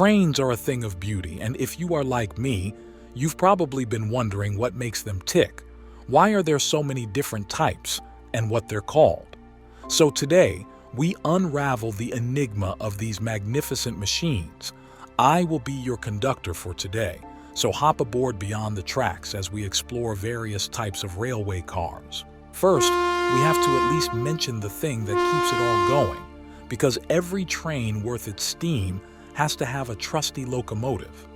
Trains are a thing of beauty, and if you are like me, you've probably been wondering what makes them tick. Why are there so many different types, and what they're called? So today, we unravel the enigma of these magnificent machines. I will be your conductor for today, so hop aboard Beyond the Tracks as we explore various types of railway cars. First, we have to at least mention the thing that keeps it all going, because every train worth its steam has to have a trusty locomotive.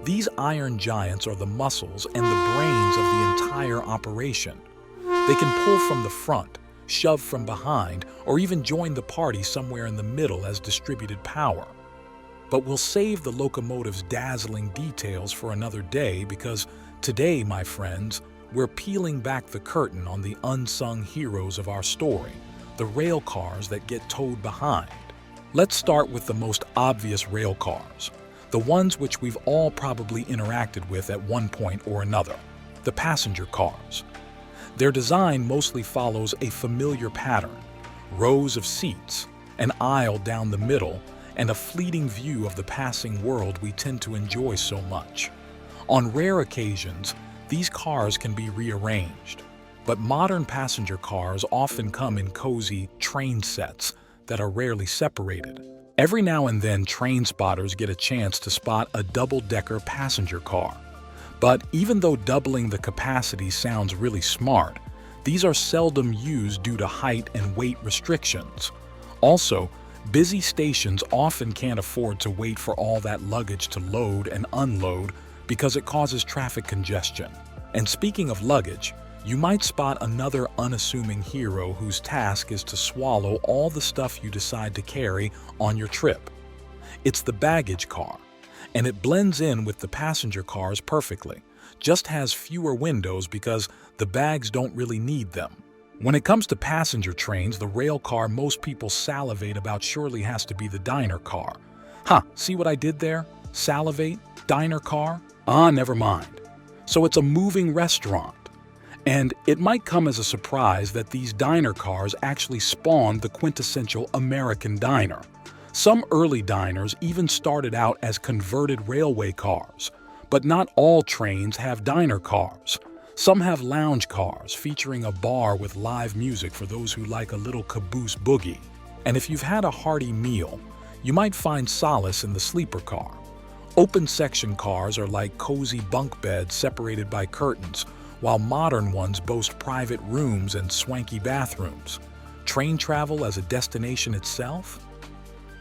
These iron giants are the muscles and the brains of the entire operation. They can pull from the front, shove from behind, or even join the party somewhere in the middle as distributed power. But we'll save the locomotive's dazzling details for another day because today, my friends, we're peeling back the curtain on the unsung heroes of our story, the rail cars that get towed behind. Let's start with the most obvious rail cars, the ones which we've all probably interacted with at one point or another, the passenger cars. Their design mostly follows a familiar pattern: rows of seats, an aisle down the middle, and a fleeting view of the passing world we tend to enjoy so much. On rare occasions, these cars can be rearranged, but modern passenger cars often come in cozy train sets that are rarely separated. Every now and then, train spotters get a chance to spot a double-decker passenger car. But even though doubling the capacity sounds really smart, these are seldom used due to height and weight restrictions. Also, busy stations often can't afford to wait for all that luggage to load and unload because it causes traffic congestion. And speaking of luggage, you might spot another unassuming hero whose task is to swallow all the stuff you decide to carry on your trip. It's the baggage car, and it blends in with the passenger cars perfectly, just has fewer windows because the bags don't really need them. When it comes to passenger trains, the rail car most people salivate about surely has to be the diner car. See what I did there? Salivate? Diner car? Never mind. So it's a moving restaurant. And it might come as a surprise that these diner cars actually spawned the quintessential American diner. Some early diners even started out as converted railway cars. But not all trains have diner cars. Some have lounge cars featuring a bar with live music for those who like a little caboose boogie. And if you've had a hearty meal, you might find solace in the sleeper car. Open section cars are like cozy bunk beds separated by curtains, while modern ones boast private rooms and swanky bathrooms. Train travel as a destination itself?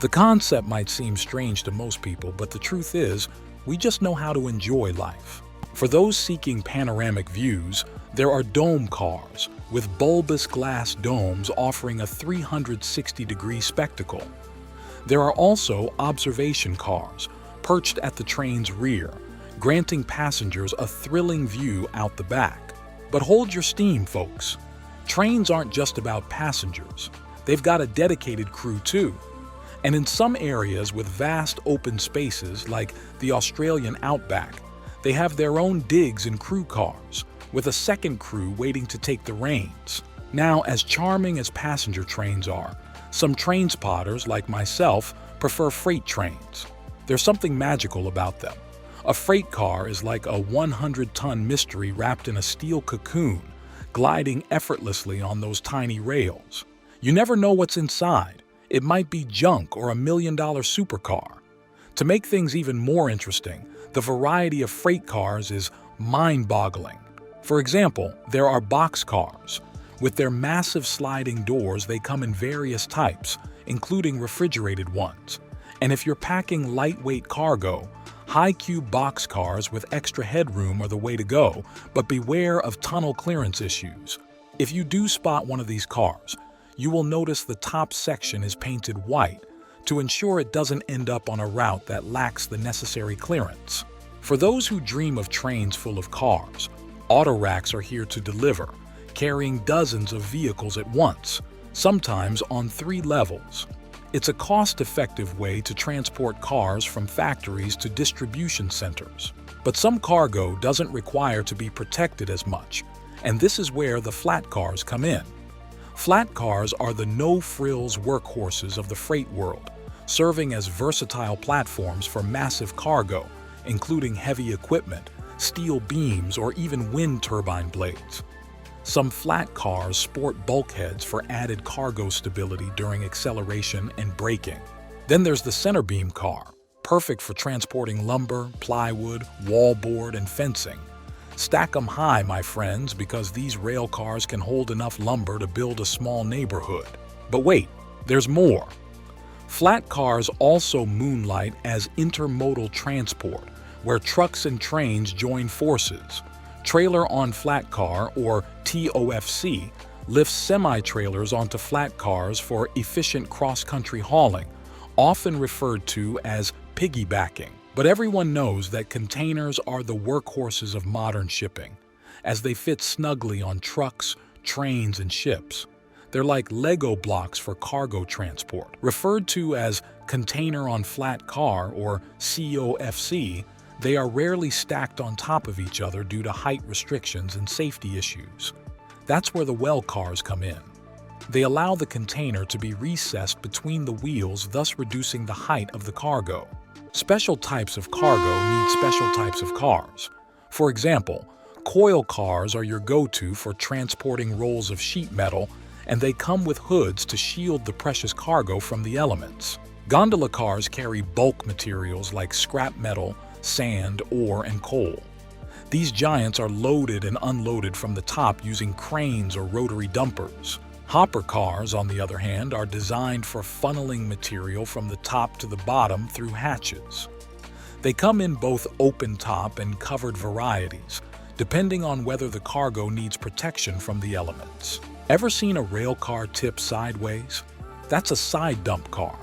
The concept might seem strange to most people, but the truth is, we just know how to enjoy life. For those seeking panoramic views, there are dome cars, with bulbous glass domes offering a 360-degree spectacle. There are also observation cars, perched at the train's rear, granting passengers a thrilling view out the back. But hold your steam, folks. Trains aren't just about passengers. They've got a dedicated crew too. And in some areas with vast open spaces like the Australian outback, they have their own digs and crew cars, with a second crew waiting to take the reins. Now, as charming as passenger trains are, some train spotters, like myself, prefer freight trains. There's something magical about them. A freight car is like a 100-ton mystery wrapped in a steel cocoon, gliding effortlessly on those tiny rails. You never know what's inside. It might be junk or $1 million supercar. To make things even more interesting, the variety of freight cars is mind-boggling. For example, there are box cars. With their massive sliding doors, they come in various types, including refrigerated ones. And if you're packing lightweight cargo, high-cube box cars with extra headroom are the way to go, but beware of tunnel clearance issues. If you do spot one of these cars, you will notice the top section is painted white to ensure it doesn't end up on a route that lacks the necessary clearance. For those who dream of trains full of cars, auto racks are here to deliver, carrying dozens of vehicles at once, sometimes on 3 levels. It's a cost-effective way to transport cars from factories to distribution centers. But some cargo doesn't require to be protected as much, and this is where the flat cars come in. Flat cars are the no-frills workhorses of the freight world, serving as versatile platforms for massive cargo, including heavy equipment, steel beams, or even wind turbine blades. Some flat cars sport bulkheads for added cargo stability during acceleration and braking. Then there's the center beam car, perfect for transporting lumber, plywood, wallboard, and fencing. Stack them high, my friends, because these rail cars can hold enough lumber to build a small neighborhood. But wait, there's more. Flat cars also moonlight as intermodal transport, where trucks and trains join forces. Trailer on Flat Car, or TOFC, lifts semi-trailers onto flat cars for efficient cross-country hauling, often referred to as piggybacking. But everyone knows that containers are the workhorses of modern shipping, as they fit snugly on trucks, trains, and ships. They're like Lego blocks for cargo transport. Referred to as container on flat car, or COFC, they are rarely stacked on top of each other due to height restrictions and safety issues. That's where the railcars come in. They allow the container to be recessed between the wheels, thus reducing the height of the cargo. Special types of cargo need special types of cars. For example, coil cars are your go-to for transporting rolls of sheet metal, and they come with hoods to shield the precious cargo from the elements. Gondola cars carry bulk materials like scrap metal, sand, ore, and coal. These giants are loaded and unloaded from the top using cranes or rotary dumpers. Hopper cars, on the other hand, are designed for funneling material from the top to the bottom through hatches. They come in both open-top and covered varieties, depending on whether the cargo needs protection from the elements. Ever seen a rail car tip sideways? That's a side dump car.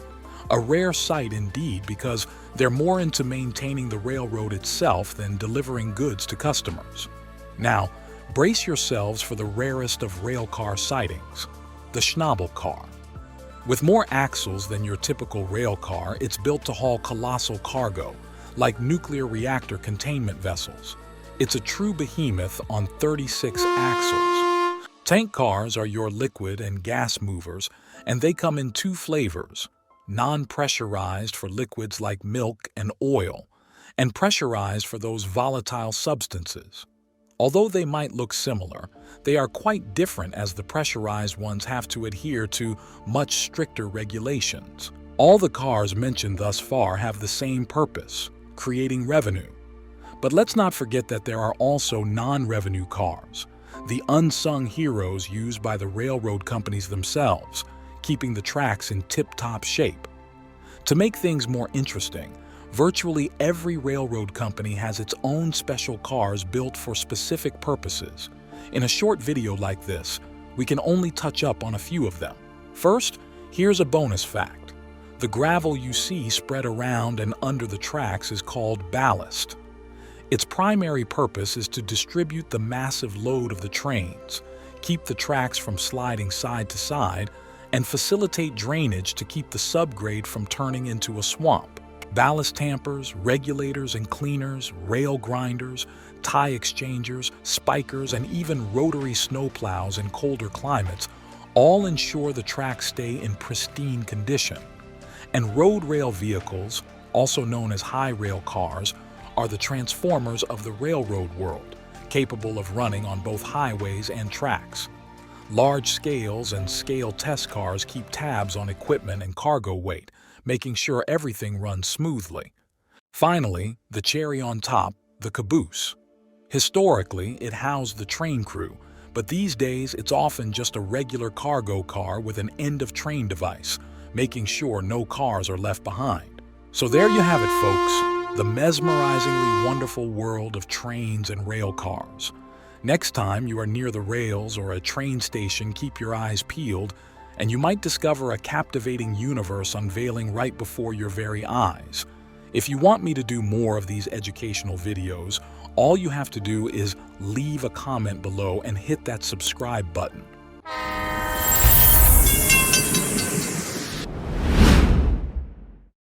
A rare sight indeed, because they're more into maintaining the railroad itself than delivering goods to customers. Now, brace yourselves for the rarest of railcar sightings, the Schnabel car. With more axles than your typical railcar, it's built to haul colossal cargo, like nuclear reactor containment vessels. It's a true behemoth on 36 axles. Tank cars are your liquid and gas movers, and they come in two flavors: non-pressurized for liquids like milk and oil, and pressurized for those volatile substances. Although they might look similar, they are quite different, as the pressurized ones have to adhere to much stricter regulations. All the cars mentioned thus far have the same purpose: creating revenue. But let's not forget that there are also non-revenue cars, the unsung heroes used by the railroad companies themselves, keeping the tracks in tip-top shape. To make things more interesting, virtually every railroad company has its own special cars built for specific purposes. In a short video like this, we can only touch up on a few of them. First, here's a bonus fact. The gravel you see spread around and under the tracks is called ballast. Its primary purpose is to distribute the massive load of the trains, keep the tracks from sliding side to side, and facilitate drainage to keep the subgrade from turning into a swamp. Ballast tampers, regulators and cleaners, rail grinders, tie exchangers, spikers, and even rotary snowplows in colder climates all ensure the tracks stay in pristine condition. And road rail vehicles, also known as high rail cars, are the transformers of the railroad world, capable of running on both highways and tracks. Large scales and scale test cars keep tabs on equipment and cargo weight, making sure everything runs smoothly. Finally, the cherry on top, the caboose. Historically, it housed the train crew, but these days it's often just a regular cargo car with an end-of-train device, making sure no cars are left behind. So there you have it, folks, the mesmerizingly wonderful world of trains and rail cars. Next time you are near the rails or a train station, keep your eyes peeled, and you might discover a captivating universe unveiling right before your very eyes. If you want me to do more of these educational videos, all you have to do is leave a comment below and hit that subscribe button.